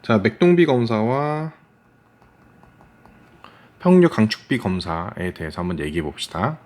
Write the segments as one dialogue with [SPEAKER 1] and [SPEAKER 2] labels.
[SPEAKER 1] 자, 맥동비 검사와 평류 강축비 검사에 대해서 한번 얘기해 봅시다.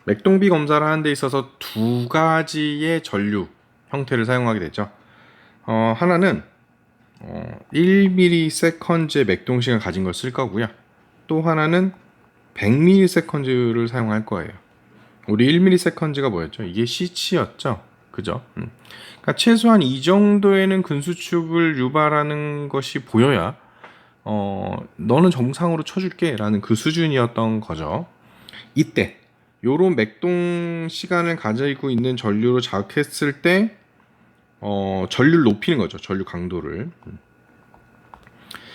[SPEAKER 1] 맥동비 검사를 하는 데 있어서 두 가지의 전류 형태를 사용하게 되죠. 하나는 1ms의 맥동 시간 가진 걸 쓸 거고요. 또 하나는 100ms를 사용할 거예요. 우리 1ms가 뭐였죠? 이게 C치였죠? 그죠? 그러니까 최소한 이 정도에는 근수축을 유발하는 것이 보여야 너는 정상으로 쳐줄게 라는 그 수준이었던 거죠. 이때 요런 맥동 시간을 가지고 있는 전류로 자극했을 때 전류를 높이는 거죠. 전류 강도를.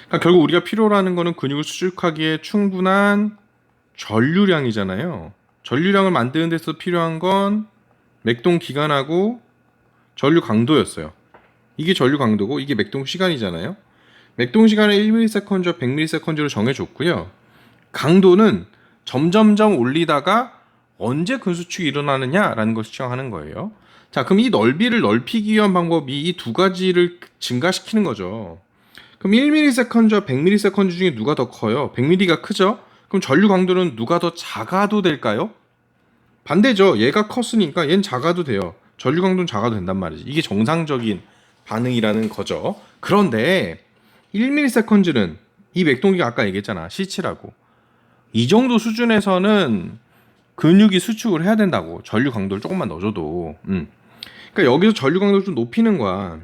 [SPEAKER 1] 그러니까 결국 우리가 필요로 하는 거는 근육을 수축하기에 충분한 전류량이잖아요. 전류량을 만드는 데서 필요한 건 맥동 기간하고 전류 강도였어요. 이게 전류 강도고 이게 맥동 시간이잖아요. 맥동 시간을 1ms와 100ms로 정해줬고요. 강도는 점점점 올리다가 언제 근수축이 일어나느냐라는 것을 측정하는 거예요. 자, 그럼 이 넓이를 넓히기 위한 방법이 이 두 가지를 증가시키는 거죠. 그럼 1ms와 100ms 중에 누가 더 커요? 100mm가 크죠? 그럼 전류 강도는 누가 더 작아도 될까요? 반대죠. 얘가 컸으니까 얘는 작아도 돼요. 전류 강도는 작아도 된단 말이지. 이게 정상적인 반응이라는 거죠. 그런데 1ms는 이 맥동기가 아까 얘기했잖아. C치라고. 이 정도 수준에서는 근육이 수축을 해야 된다고. 전류 강도를 조금만 넣어줘도. 그러니까 여기서 전류 강도를 좀 높이는 거야.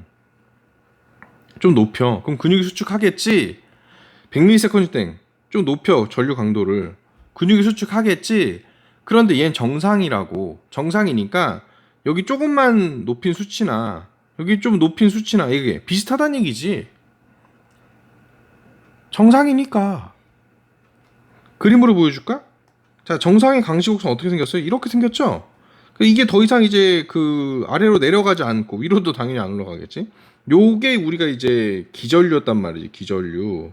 [SPEAKER 1] 좀 높여. 그럼 근육이 수축하겠지. 100ms 땡. 좀 높여. 전류 강도를. 근육이 수축하겠지. 그런데 얘는 정상이라고. 정상이니까 여기 조금만 높인 수치나 여기 좀 높인 수치나 이게 비슷하다는 얘기지. 정상이니까. 그림으로 보여줄까? 자, 정상의 강시곡선 어떻게 생겼어요? 이렇게 생겼죠? 이게 더 이상 이제 그 아래로 내려가지 않고 위로도 당연히 안 올라가겠지? 요게 우리가 이제 기전류였단 말이지, 기전류.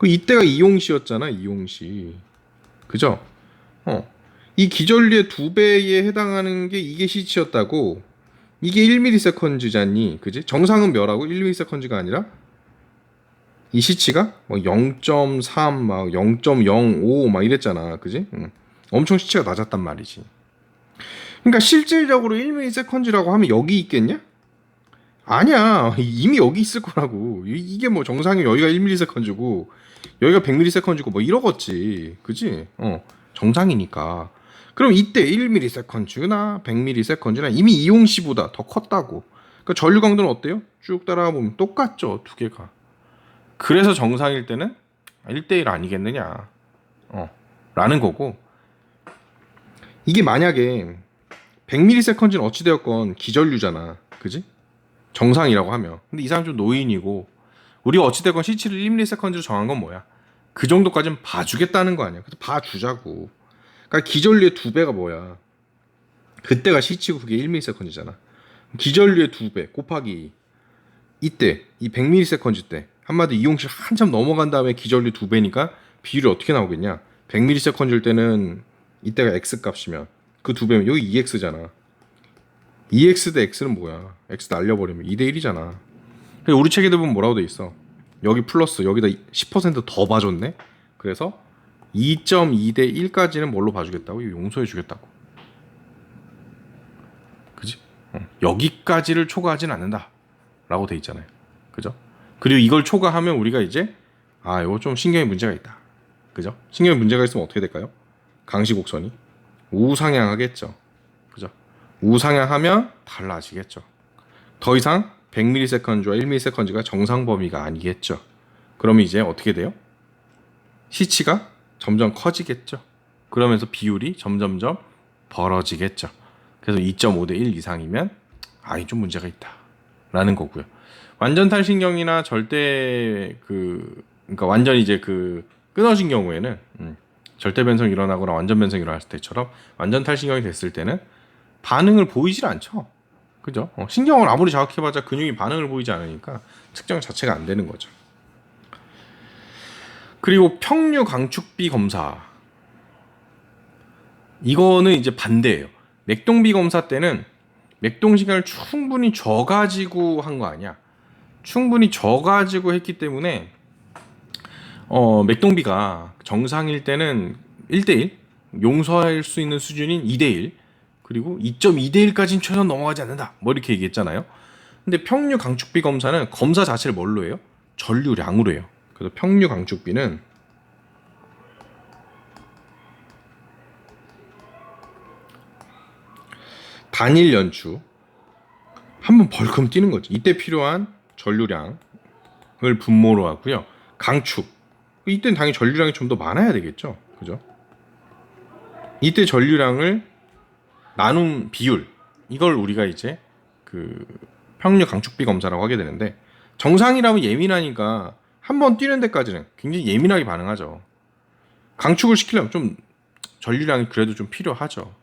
[SPEAKER 1] 이때가 이용시였잖아, 이용시. 그죠? 이 기전류의 2배에 해당하는 게 이게 C치였다고. 이게 1ms잖니, 그지? 정상은 몇하고 1ms가 아니라 이 C치가 뭐 0.3, 막 0.05 막 이랬잖아, 그지? 엄청 C치가 낮았단 말이지. 그러니까 실질적으로 1ms라고 하면 여기 있겠냐? 아니야, 이미 여기 있을 거라고. 이게 뭐 정상이 여기가 1ms고 여기가 100ms고 뭐 이러겠지, 그지? 정상이니까. 그럼 이때 1ms나 100ms나 이미 이용시보다 더 컸다고. 그러니까 전류 강도는 어때요? 쭉 따라가 보면 똑같죠, 두 개가. 그래서 정상일 때는 1대1 아니겠느냐 라는 거고, 이게 만약에 100ms는 어찌되었건 기전류잖아, 그지? 정상이라고 하면. 근데 이 사람 좀 노인이고 우리가 어찌되건 C치를 1ms로 정한 건 뭐야? 그 정도까지는 봐주겠다는 거 아니야. 그래서 봐주자고. 그러니까 기전류의 2배가 뭐야? 그때가 C치고 그게 1ms잖아. 기전류의 2배 곱하기 이때 이 100ms 때 한마디 이용실 한참 넘어간 다음에 기전류 2배니까 비율이 어떻게 나오겠냐? 100ms일 때는 이때가 x 값이면 그 2배면 여기 2x잖아. 2x 대 x는 뭐야? x 날려버리면 2대 1이잖아. 우리 책에도 보면 뭐라고 돼 있어? 여기 플러스 여기다 10%더 봐줬네? 그래서 2.2 대 1까지는 뭘로 봐주겠다고? 용서해 주겠다고. 그지? 여기까지를 초과하진 않는다 라고 돼 있잖아요. 그죠? 그리고 이걸 초과하면 우리가 이제 이거 좀 신경에 문제가 있다. 그죠? 신경에 문제가 있으면 어떻게 될까요? 강시곡선이 우상향하겠죠. 그죠? 우상향하면 달라지겠죠. 더 이상 100ms와 1ms가 정상 범위가 아니겠죠. 그러면 이제 어떻게 돼요? C치가 점점 커지겠죠. 그러면서 비율이 점점점 벌어지겠죠. 그래서 2.5 대 1 이상이면 좀 문제가 있다 라는 거고요. 완전 탈신경이나 절대 그러니까 완전 이제 끊어진 경우에는 절대 변성이 일어나거나 완전 변성이 일어났을 때처럼 완전 탈신경이 됐을 때는 반응을 보이질 않죠. 그죠? 신경을 아무리 자극해봤자 근육이 반응을 보이지 않으니까 측정 자체가 안 되는 거죠. 그리고 평류 강축비 검사, 이거는 이제 반대예요. 맥동비 검사 때는 맥동 시간을 충분히 줘가지고 한 거 아니야. 충분히 져가지고 했기 때문에 맥동비가 정상일 때는 1대1 용서할 수 있는 수준인 2대1 그리고 2.2대1까지는 최소한 넘어가지 않는다 뭐 이렇게 얘기했잖아요. 근데 평류 강축비 검사는 검사 자체를 뭘로 해요? 전류량으로 해요. 그래서 평류 강축비는 단일 연축 한번 벌금 뛰는 거지. 이때 필요한 전류량을 분모로 하고요. 강축 이때는 당연히 전류량이 좀 더 많아야 되겠죠. 그죠? 이때 전류량을 나눈 비율 이걸 우리가 이제 그 평류 강축비 검사라고 하게 되는데 정상이라면 예민하니까 한번 뛰는 데까지는 굉장히 예민하게 반응하죠. 강축을 시키려면 좀 전류량이 그래도 좀 필요하죠.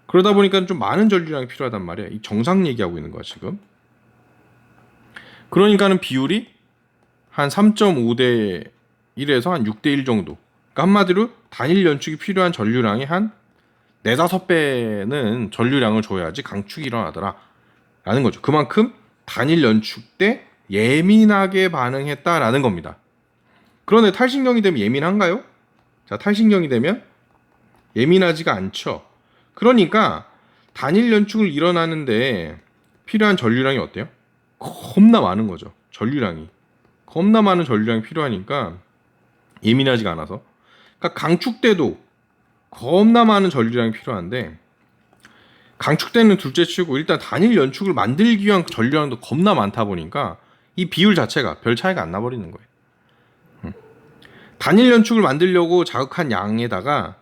[SPEAKER 1] 그러다 보니까 좀 많은 전류량이 필요하단 말이야. 이 정상 얘기하고 있는 거야 지금. 그러니까는 비율이 한 3.5대 1에서 한 6대 1 정도. 그러니까 한마디로 단일 연축이 필요한 전류량이 한 4, 5배는 전류량을 줘야지 강축이 일어나더라 라는 거죠. 그만큼 단일 연축 때 예민하게 반응했다라는 겁니다. 그런데 탈신경이 되면 예민한가요? 자, 탈신경이 되면 예민하지가 않죠. 그러니까 단일 연축을 일어나는데 필요한 전류량이 어때요? 겁나 많은 거죠. 전류량이. 겁나 많은 전류량이 필요하니까 예민하지가 않아서. 그러니까 강축 때도 겁나 많은 전류량이 필요한데 강축 때는 둘째 치고 일단 단일 연축을 만들기 위한 전류량도 겁나 많다 보니까 이 비율 자체가 별 차이가 안 나버리는 거예요. 단일 연축을 만들려고 자극한 양에다가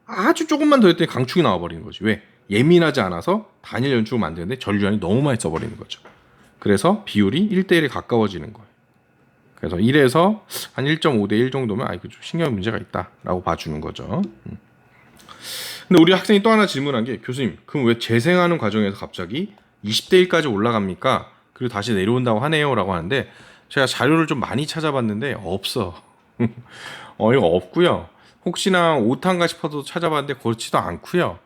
[SPEAKER 1] 아주 조금만 더 했더니 강축이 나와버리는 거지. 왜? 예민하지 않아서 단일 연축을 만드는데 전류량이 너무 많이 써버리는 거죠. 그래서 비율이 1대1에 가까워지는 거예요. 그래서 1에서 한 1.5대 1 정도면 좀 신경에 문제가 있다라고 봐주는 거죠. 근데 우리 학생이 또 하나 질문한 게 교수님 그럼 왜 재생하는 과정에서 갑자기 20대 1까지 올라갑니까? 그리고 다시 내려온다고 하네요 라고 하는데 제가 자료를 좀 많이 찾아봤는데 없어. 이거 없고요. 혹시나 오탄가 싶어서 찾아봤는데 그렇지도 않고요.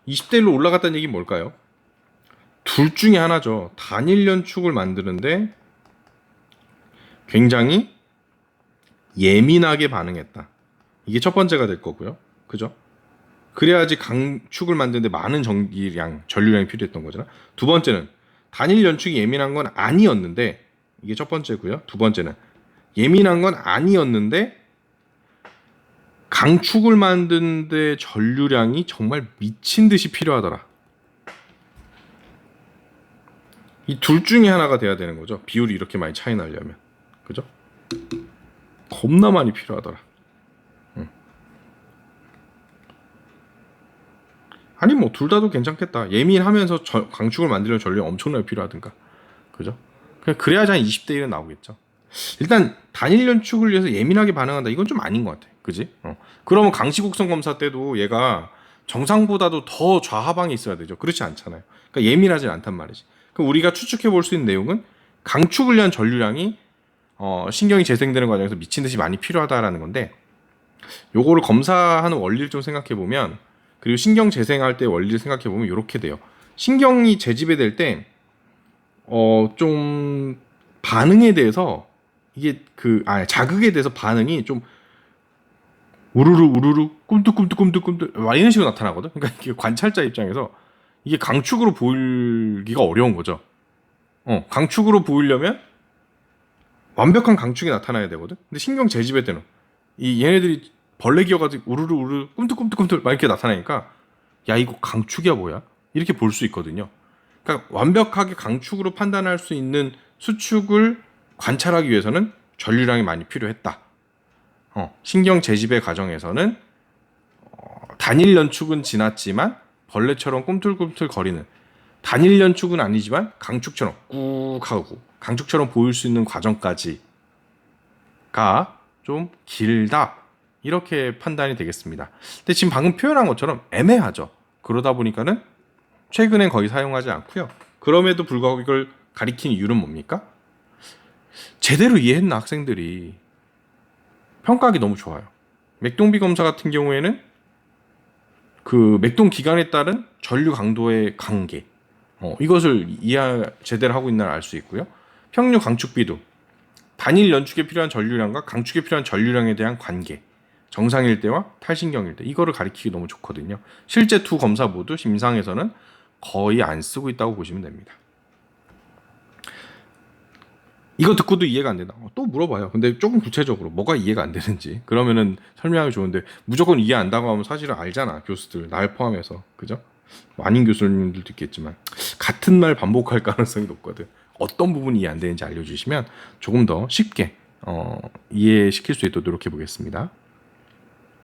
[SPEAKER 1] 20대 1로 올라갔다는 얘기는 뭘까요? 둘 중에 하나죠. 단일 연축을 만드는데 굉장히 예민하게 반응했다. 이게 첫 번째가 될 거고요. 그죠? 그래야지 강축을 만드는데 많은 전류량이 필요했던 거잖아. 두 번째는 단일 연축이 예민한 건 아니었는데 이게 첫 번째고요. 두 번째는 예민한 건 아니었는데 강축을 만드는데 전류량이 정말 미친 듯이 필요하더라. 이 둘 중에 하나가 돼야 되는 거죠. 비율이 이렇게 많이 차이 나려면. 그죠? 겁나 많이 필요하더라. 아니 뭐 둘 다도 괜찮겠다. 예민하면서 강축을 만들려면 전류량 엄청나게 필요하든가. 그죠? 그래야지 한 20대 1은 나오겠죠. 일단 단일 연축을 위해서 예민하게 반응한다. 이건 좀 아닌 것 같아. 그지? 그러면 강시곡선 검사 때도 얘가 정상보다도 더 좌하방에 있어야 되죠. 그렇지 않잖아요. 그러니까 예민하지 않단 말이지. 그럼 우리가 추측해 볼 수 있는 내용은 강축을 위한 전류량이 신경이 재생되는 과정에서 미친 듯이 많이 필요하다라는 건데 요거를 검사하는 원리를 좀 생각해 보면 그리고 신경 재생할 때 원리를 생각해 보면 이렇게 돼요. 신경이 재집에 될 때 좀 반응에 대해서 이게 자극에 대해서 반응이 좀 우르르 꿈틀꿈틀 막 이런 식으로 나타나거든. 그러니까 이게 관찰자 입장에서 이게 강축으로 보이기가 어려운 거죠. 강축으로 보이려면 완벽한 강축이 나타나야 되거든. 근데 신경 재집에 때는 이 얘네들이 벌레 기어가지고 우르르 꿈틀꿈틀 막 이렇게 나타나니까 야 이거 강축이야 뭐야? 이렇게 볼 수 있거든요. 그러니까 완벽하게 강축으로 판단할 수 있는 수축을 관찰하기 위해서는 전류량이 많이 필요했다. 신경 재집의 과정에서는 단일 연축은 지났지만 벌레처럼 꿈틀꿈틀 거리는 단일 연축은 아니지만 강축처럼 꾹 하고 강축처럼 보일 수 있는 과정까지가 좀 길다. 이렇게 판단이 되겠습니다. 근데 지금 방금 표현한 것처럼 애매하죠. 그러다 보니까는 최근엔 거의 사용하지 않고요. 그럼에도 불구하고 이걸 가리킨 이유는 뭡니까? 제대로 이해했나 학생들이 평가하기 너무 좋아요. 맥동비 검사 같은 경우에는 그 맥동 기간에 따른 전류 강도의 관계 이것을 제대로 하고 있나를 알 수 있고요. 평류 강축비도 단일 연축에 필요한 전류량과 강축에 필요한 전류량에 대한 관계, 정상일 때와 탈신경일 때 이거를 가리키기 너무 좋거든요. 실제 두 검사 모두 임상에서는 거의 안 쓰고 있다고 보시면 됩니다. 이거 듣고도 이해가 안 된다. 또 물어봐요. 근데 조금 구체적으로 뭐가 이해가 안 되는지. 그러면은 설명하기 좋은데 무조건 이해 안 다고 하면 사실은 알잖아. 교수들 날 포함해서. 그죠? 아닌 교수님들도 있겠지만 같은 말 반복할 가능성이 높거든. 어떤 부분이 이해 안 되는지 알려주시면 조금 더 쉽게 이해시킬 수 있도록 노력해 보겠습니다.